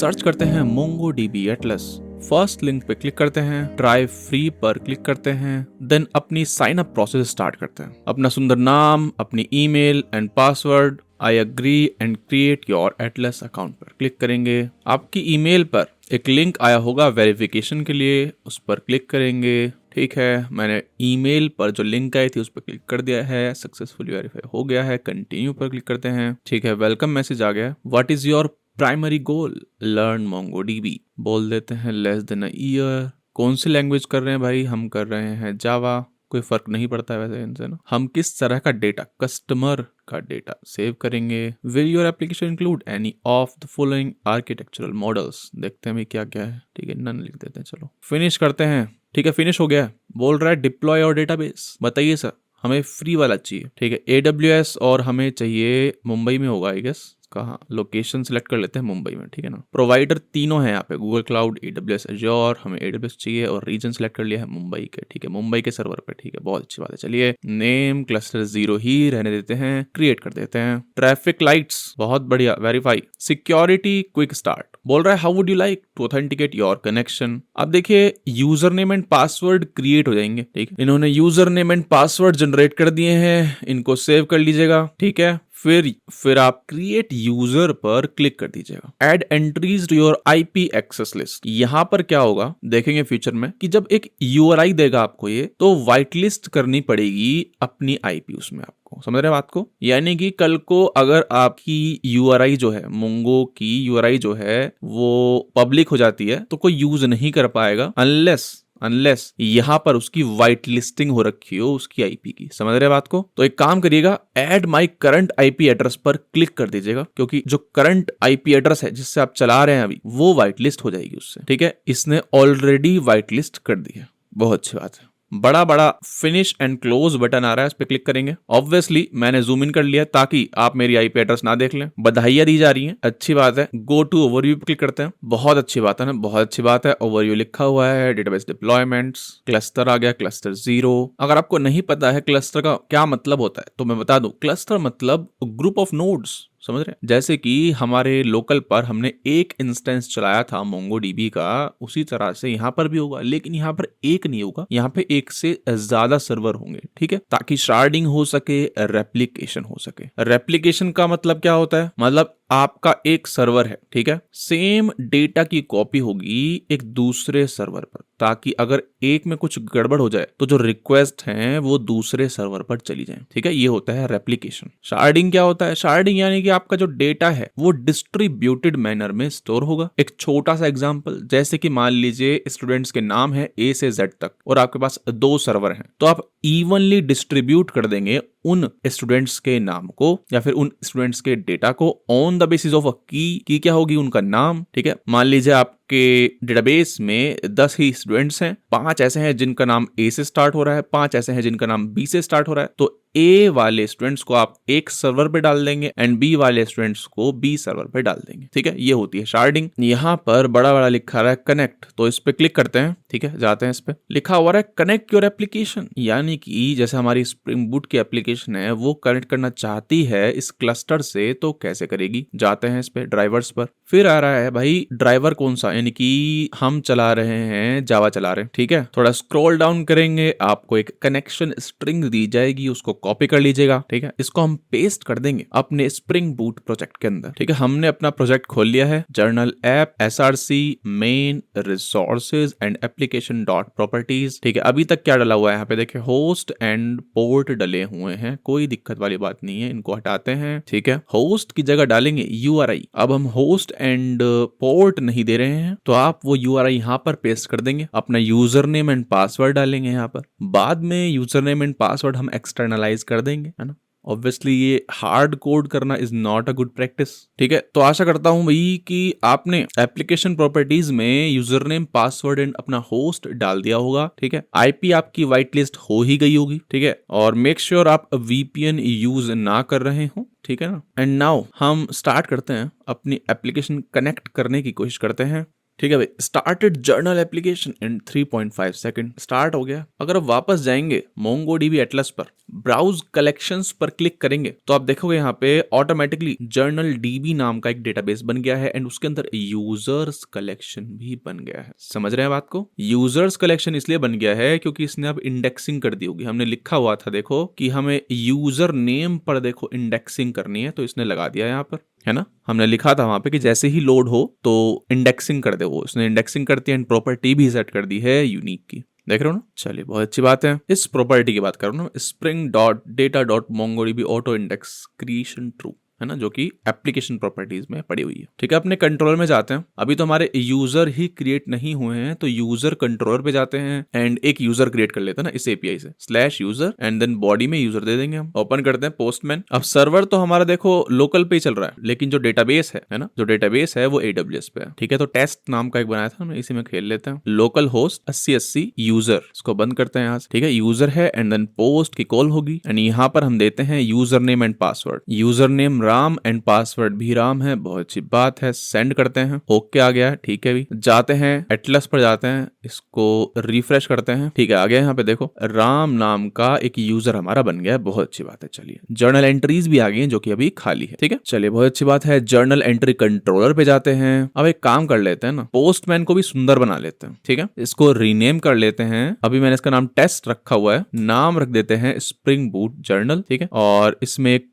Search करते हैं MongoDB Atlas, first link पे क्लिक करते हैं, ट्राई फ्री पर क्लिक करते हैं, देन अपनी साइन अप प्रोसेस स्टार्ट करते हैं। अपना सुंदर नाम, अपनी email and password, I agree and create your Atlas account पर क्लिक करेंगे। आपकी ईमेल पर एक लिंक आया होगा वेरिफिकेशन के लिए, उस पर क्लिक करेंगे। ठीक है, मैंने ईमेल पर जो लिंक आई थी उस पर क्लिक कर दिया है, सक्सेसफुली वेरीफाई हो गया है। कंटिन्यू पर क्लिक करते हैं। ठीक है, वेलकम मैसेज आ गया। What is your primary goal? Learn MongoDB। बोल देते हैं लेस देन अ ईयर। कौन सी लैंग्वेज कर रहे हैं भाई? हम कर रहे हैं जावा। कोई फर्क नहीं पड़ता है वैसे इनसे ना। हम किस तरह का डेटा, कस्टमर का डेटा सेव करेंगे। Will your application include any of the following architectural models? देखते हैं भाई क्या क्या है। ठीक है, नन लिख देते हैं। चलो फिनिश करते हैं। ठीक है, फिनिश हो गया। बोल रहा है डिप्लॉय और डेटाबेस। बताइए सर, हमें फ्री वाला चाहिए। ठीक है, AWS और हमें चाहिए मुंबई में होगा आई गेस। कहाँ लोकेशन सिलेक्ट कर लेते हैं, मुंबई में। ठीक है ना। प्रोवाइडर तीनों है यहाँ पे, गूगल क्लाउड, AWS, एज्योर। हमें AWS चाहिए और रीजन सिलेक्ट कर लिया है मुंबई के। ठीक है, मुंबई के सर्वर पे। ठीक है, बहुत अच्छी बात है। चलिए नेम क्लस्टर 0 ही रहने देते हैं, क्रिएट कर देते हैं। ट्रैफिक लाइट्स, बहुत बढ़िया। Verify, security, quick start. बोल रहा है how would you like to authenticate your connection. अब देखिए user name and password create हो जाएंगे। ठीक है, इन्होंने user name and password generate कर दिए हैं, इनको सेव कर लीजिएगा। ठीक है, फिर आप क्रिएट यूजर पर क्लिक कर दीजिएगा। Add entries to your IP access list. यहां पर क्या होगा देखेंगे फ्यूचर में कि जब एक URI देगा आपको ये, तो व्हाइट लिस्ट करनी पड़ेगी अपनी IP उसमें। आपको समझ रहे हैं बात को? यानी कि कल को अगर आपकी URI जो है, मोंगो की URI जो है वो पब्लिक हो जाती है, तो कोई यूज नहीं कर पाएगा अनलेस यहां पर उसकी व्हाइट लिस्टिंग हो रखी हो उसकी IP की। समझ रहे बात को? तो एक काम करिएगा, add my current IP address पर क्लिक कर दीजिएगा, क्योंकि जो करंट IP एड्रेस है जिससे आप चला रहे हैं अभी, वो व्हाइट लिस्ट हो जाएगी उससे। ठीक है, इसने ऑलरेडी व्हाइट लिस्ट कर दी है। बहुत अच्छी बात है। बड़ा बड़ा फिनिश एंड क्लोज बटन आ रहा है, इस पे क्लिक करेंगे। ऑब्वियसली मैंने जूम इन कर लिया ताकि आप मेरी IP एड्रेस ना देख लें। बधाइयां दी जा रही हैं, अच्छी बात है। गो टू ओवरव्यू पे क्लिक करते हैं। बहुत अच्छी बात है ना, बहुत अच्छी बात है। ओवरव्यू लिखा हुआ है, डेटाबेस डिप्लॉयमेंट्स, क्लस्टर आ गया, क्लस्टर 0। अगर आपको नहीं पता है क्लस्टर का क्या मतलब होता है तो मैं बता दूं, क्लस्टर मतलब ग्रुप ऑफ नोड्स। समझ रहे हैं? जैसे कि हमारे लोकल पर हमने एक इंस्टेंस चलाया था MongoDB का, उसी तरह से यहाँ पर भी होगा, लेकिन यहाँ पर एक नहीं होगा, यहाँ पे एक से ज्यादा सर्वर होंगे। ठीक है, ताकि शार्डिंग हो सके, रेप्लिकेशन हो सके। रेप्लिकेशन का मतलब क्या होता है? मतलब आपका एक सर्वर है, ठीक है, सेम डेटा की कॉपी होगी एक दूसरे सर्वर पर, ताकि अगर एक में कुछ गड़बड़ हो जाए तो जो रिक्वेस्ट है वो दूसरे सर्वर पर चली जाए। ठीक है, ये होता है रेप्लिकेशन। शार्डिंग क्या होता है? शार्डिंग यानी कि आपका जो डेटा है वो डिस्ट्रीब्यूटेड मैनर में स्टोर होगा। एक छोटा सा एग्जांपल, जैसे कि मान लीजिए स्टूडेंट्स के नाम है A से Z तक और आपके पास 2 सर्वर हैं, तो आप इवनली डिस्ट्रीब्यूट कर देंगे उन स्टूडेंट्स के नाम को या फिर उन स्टूडेंट्स के डेटा को on the basis of a की क्या होगी? उनका नाम। ठीक है, मान लीजिए आपके डेटाबेस में 10 ही स्टूडेंट्स हैं, 5 ऐसे हैं जिनका नाम A से स्टार्ट हो रहा है, 5 ऐसे हैं जिनका नाम B से स्टार्ट हो रहा है। तो A वाले स्टूडेंट्स को आप एक सर्वर पे डाल देंगे एंड B वाले स्टूडेंट्स को B सर्वर पे डाल देंगे। ठीक है, ये होती है शार्डिंग। यहाँ पर बड़ा बड़ा लिखा रहा है कनेक्ट, तो इस पे क्लिक करते हैं। ठीक है, जाते हैं इस पे, लिखा हुआ है कनेक्ट योर एप्लीकेशन, यानी कि जैसे हमारी स्प्रिंग बूट की एप्लीकेशन है वो कनेक्ट करना चाहती है इस क्लस्टर से, तो कैसे करेगी? जाते हैं इस पे, ड्राइवर्स पर। फिर आ रहा है भाई ड्राइवर कौन सा, यानी कि हम चला रहे हैं जावा चला रहे हैं। ठीक है, थोड़ा स्क्रॉल डाउन करेंगे, आपको एक कनेक्शन स्ट्रिंग दी जाएगी, उसको कॉपी कर लीजिएगा। ठीक है, इसको हम पेस्ट कर देंगे अपने स्प्रिंग बूट प्रोजेक्ट के अंदर। ठीक है, हमने अपना प्रोजेक्ट खोल लिया है, journal app src main resources and application dot properties. ठीक है, अभी तक क्या डला हुआ है यहाँ पे देखिए, होस्ट एंड पोर्ट डले हुए हैं, कोई दिक्कत वाली बात नहीं है, इनको हटाते हैं। ठीक है, होस्ट की जगह डालेंगे URI। अब हम होस्ट एंड पोर्ट नहीं दे रहे हैं, तो आप वो URI यहाँ पर पेस्ट कर देंगे, अपना यूजर नेम एंड पासवर्ड डालेंगे यहाँ पर। बाद में यूजर नेम एंड पासवर्ड हम एक्सटर्नलाइज कर देंगे, है ना। ऑब्वियसली ये हार्ड कोड करना is not a good practice. ठीक है, तो आशा करता हूं भाई कि आपने एप्लीकेशन प्रॉपर्टीज में यूजर नेम, पासवर्ड एंड अपना होस्ट डाल दिया होगा। ठीक है, IP आपकी व्हाइट लिस्ट हो ही गई होगी। ठीक है, और मेक श्योर आप VPN यूज ना कर रहे हो। ठीक है ना। एंड नाउ हम स्टार्ट करते हैं, अपनी एप्लीकेशन कनेक्ट करने की कोशिश करते हैं। ठीक है भाई, started journal application in 3.5 second, start हो गया। अगर आप वापस जाएंगे MongoDB एटलस पर, ब्राउज कलेक्शंस पर क्लिक करेंगे तो आप देखोगे यहाँ पे ऑटोमेटिकली जर्नल DB नाम का एक डेटाबेस बन गया है एंड उसके अंदर यूजर्स कलेक्शन भी बन गया है। समझ रहे हैं बात को? यूजर्स कलेक्शन इसलिए बन गया है क्योंकि इसने अब इंडेक्सिंग कर दी होगी। हमने लिखा हुआ था देखो कि हमें यूजर नेम पर देखो इंडेक्सिंग करनी है, तो इसने लगा दिया यहाँ पर, है ना। हमने लिखा था वहां पे कि जैसे ही लोड हो तो इंडेक्सिंग कर दे, वो उसने इंडेक्सिंग करती है एंड प्रॉपर्टी भी सेट कर दी है यूनिक की। देख रहे हो ना? चलिए बहुत अच्छी बात है। इस प्रॉपर्टी की बात करूँ ना, spring.data.mongodb auto index creation true, है ना, जो कि एप्लीकेशन प्रॉपर्टीज में पड़ी हुई है। ठीक है, अपने कंट्रोलर में जाते हैं। अभी तो हमारे यूजर ही क्रिएट नहीं हुए हैं, तो यूजर कंट्रोलर पे जाते हैं एंड एक यूजर क्रिएट कर लेते हैं ना इस एपीआई से, /यूजर एंड देन बॉडी में यूजर दे देंगे हम। ओपन करते हैं पोस्टमैन। अब सर्वर तो हमारा देखो लोकल पे ही चल रहा है, लेकिन जो डेटाबेस है ना, जो डेटाबेस है वो AWS पे है। ठीक है, तो टेस्ट नाम का एक बनाया था हमने, इसी में खेल लेते हैं। लोकल होस्ट 8080 यूजर, इसको बंद करते हैं यहाँ से। ठीक है, यूजर है एंड देन पोस्ट की कॉल होगी एंड यहाँ पर हम देते हैं user name and password. User name Ram and password भी राम है, बहुत अच्छी बात है। सेंड करते हैं, ओके आ गया है। ठीक है, भी जाते हैं एटलस पर जाते हैं, इसको रिफ्रेश करते हैं। ठीक है, आ गया यहाँ पे देखो राम नाम का एक यूजर हमारा बन गया है, बहुत अच्छी बात है। चलिए जर्नल एंट्रीज भी आ गई हैं जो कि अभी खाली है। ठीक है, चलिए बहुत अच्छी बात है। जर्नल एंट्री कंट्रोलर पे जाते हैं। अब एक काम कर लेते हैं ना, पोस्टमैन को भी सुंदर बना लेते हैं। ठीक है, इसको रीनेम कर लेते हैं। अभी मैंने इसका नाम टेस्ट रखा हुआ है, नाम रख देते हैं स्प्रिंग बूट जर्नल। ठीक है, और इसमें एक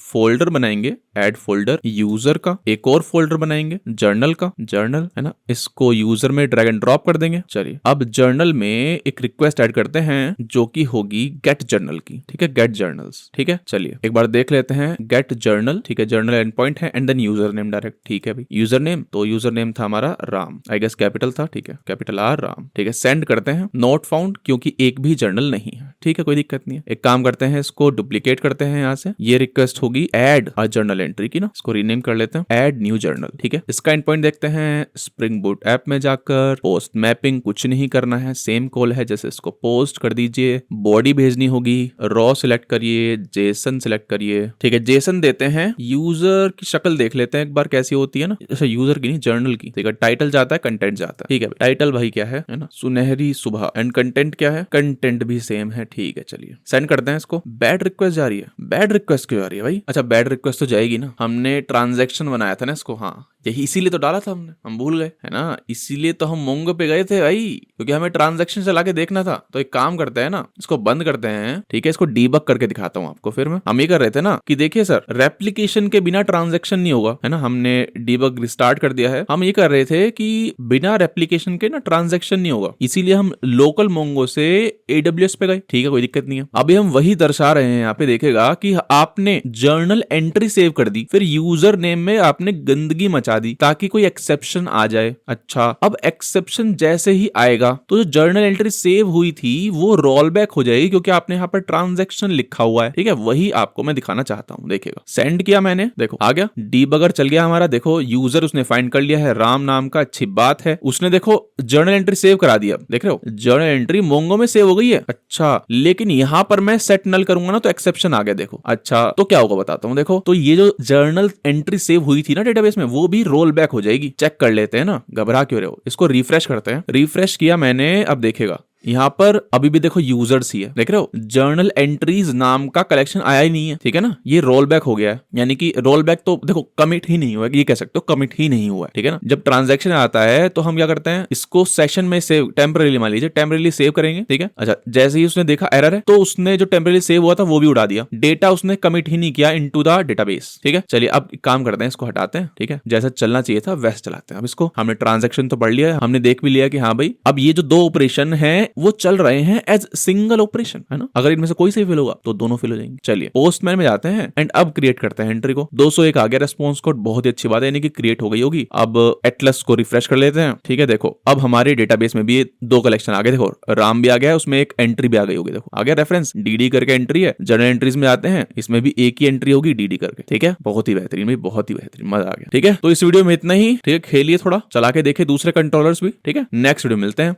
फोल्डर बनाएंगे, ऐड फोल्डर यूजर का, एक और फोल्डर बनाएंगे जर्नल का, जर्नल है ना, इसको यूजर में ड्रैग एंड ड्रॉप कर देंगे। चलिए अब जर्नल में एक रिक्वेस्ट ऐड करते हैं जो कि होगी गेट जर्नल की। ठीक है, गेट जर्नल्स। ठीक है, चलिए एक बार देख लेते हैं गेट जर्नल। ठीक है, जर्नल एंड पॉइंट है and then user name direct. ठीक है भाई, यूजर नेम, तो यूजर नेम था हमारा राम, आई गेस कैपिटल था। ठीक है, कैपिटल R राम। ठीक है, सेंड करते हैं। नॉट फाउंड, क्योंकि एक भी जर्नल नहीं है। ठीक है, कोई दिक्कत नहीं है। एक काम करते हैं, इसको डुप्लीकेट करते हैं यहाँ से। ये रिक्वेस्ट होगी ऐड अ जर्नल एंट्री की ना, इसको रीनेम कर लेते हैं ऐड न्यू जर्नल। ठीक है, इसका एंड पॉइंट देखते हैं। स्प्रिंग बूट ऐप में जाकर पोस्ट मैपिंग कुछ नहीं करना है, सेम कॉल है जैसे इसको पोस्ट कर दीजिए। बॉडी भेजनी होगी, रॉ सिलेक्ट करिए, जेसन सिलेक्ट करिए। ठीक है, जेसन देते हैं। यूजर की शक्ल देख लेते हैं एक बार कैसी होती है ना, जैसे यूजर की नहीं जर्नल की। ठीक है, टाइटल जाता है, कंटेंट जाता है। ठीक है, टाइटल भाई क्या है ना, सुनहरी सुबह एंड कंटेंट क्या है, कंटेंट भी सेम है। ठीक है, चलिए सेंड करते हैं इसको। बैड रिक्वेस्ट जा रही है, बैड रिक्वेस्ट क्यों आ रही है भाई? अच्छा, बैड रिक्वेस्ट तो जाएगी ना, हमने ट्रांजैक्शन बनाया था ना इसको, हाँ यही इसीलिए तो डाला था हमने, हम भूल गए है ना, इसीलिए तो हम मोंगो पे गए थे भाई, क्योंकि हमें ट्रांजैक्शन चला के देखना था। तो एक काम करते हैं ना, इसको बंद करते हैं। ठीक है, इसको डीबग करके दिखाता हूँ आपको। फिर हम ये कर रहे थे ना कि देखिए सर, रेप्लिकेशन के बिना ट्रांजैक्शन नहीं होगा, है ना, हमने डीबग रिस्टार्ट कर दिया है। हम ये कर रहे थे कि बिना रेप्लिकेशन के ना ट्रांजैक्शन नहीं होगा, इसीलिए हम लोकल मोंगो से AWS पे गए। ठीक है, कोई दिक्कत नहीं है। अभी हम वही दर्शा रहे हैं, यहाँ पे देखेगा कि आपने जर्नल एंट्री सेव कर दी, फिर यूजर नेम में आपने गंदगी मचा दी ताकि कोई एक्सेप्शन आ जाए। अच्छा, अब एक्सेप्शन जैसे ही आएगा तो जो जर्नल एंट्री सेव हुई थी वो रोल बैक हो जाएगी, क्योंकि आपने यहाँ पर ट्रांजैक्शन लिखा हुआ है। ठीक है, वही आपको मैं दिखाना चाहता हूँ। देखिएगा, सेंड किया मैंने, देखो आ गया, डीबगर चल गया हमारा। देखो यूजर उसने फाइंड कर लिया है राम नाम का, अच्छी बात है। उसने देखो जर्नल एंट्री सेव करा दिया, देख रहे हो जर्नल एंट्री मोंगो में सेव हो गई है। अच्छा, लेकिन यहाँ पर मैं सेट नल करूंगा ना तो एक्सेप्शन आ गया। देखो, अच्छा तो क्या होगा बताता हूँ। देखो, तो ये जो जर्नल एंट्री सेव हुई थी ना डेटाबेस में, वो भी रोल बैक हो जाएगी। चेक कर लेते हैं ना, घबरा क्यों रहे हो। इसको रिफ्रेश करते हैं। रिफ्रेश किया मैंने, अब देखेगा यहाँ पर अभी भी देखो यूजर्स ही है, देख रहे हो जर्नल एंट्रीज नाम का कलेक्शन आया ही नहीं है। ठीक है ना, ये रोल बैक हो गया है, यानी कि रोल बैक तो देखो कमिट ही नहीं हुआ है, ये कह सकते हो कमिट ही नहीं हुआ है। ठीक है ना, जब ट्रांजैक्शन आता है तो हम क्या करते हैं, इसको सेशन में सेव टेम्परेली, मान लीजिए टेम्परेली सेव करेंगे। ठीक है, अच्छा जैसे ही उसने देखा एरर है तो उसने जो टेम्परेली सेव हुआ था वो भी उड़ा दिया, डेटा उसने कमिट ही नहीं किया इनटू द डेटाबेस। ठीक है, चलिए अब काम करते हैं, इसको हटाते हैं। ठीक है, जैसा चलना चाहिए था वैसे चलाते हैं। अब इसको हमने ट्रांजैक्शन तो पढ़ लिया है, हमने देख भी लिया कि हाँ भाई अब ये जो दो ऑपरेशन है वो चल रहे हैं एज सिंगल ऑपरेशन, है ना। अगर इनमें से कोई से फिल होगा तो दोनों फिल हो जाएंगे। चलिए पोस्टमैन में जाते हैं एंड अब क्रिएट करते हैं एंट्री को। 201 आ गया रेस्पॉन्स कोड, बहुत ही अच्छी बात है, यानी कि क्रिएट हो गई होगी। अब एटलस को रिफ्रेश कर लेते हैं। ठीक है, देखो अब हमारे डेटाबेस में भी दो कलेक्शन आ गए। देखो राम भी आ गया है, उसमें एक एंट्री भी आ गई होगी। देखो आ गया रेफरेंस, DD करके एंट्री है। जर्नल एंट्रीज में आते हैं, इसमें भी एक ही एंट्री होगी DD करके। ठीक है, बहुत ही बेहतरीन भाई, बहुत ही बेहतरीन, मजा आ गया। ठीक है, तो इस वीडियो में इतना ही। ठीक है, खेलिए थोड़ा, चला के देखे दूसरे कंट्रोलर्स भी। ठीक है, नेक्स्ट वीडियो मिलते हैं।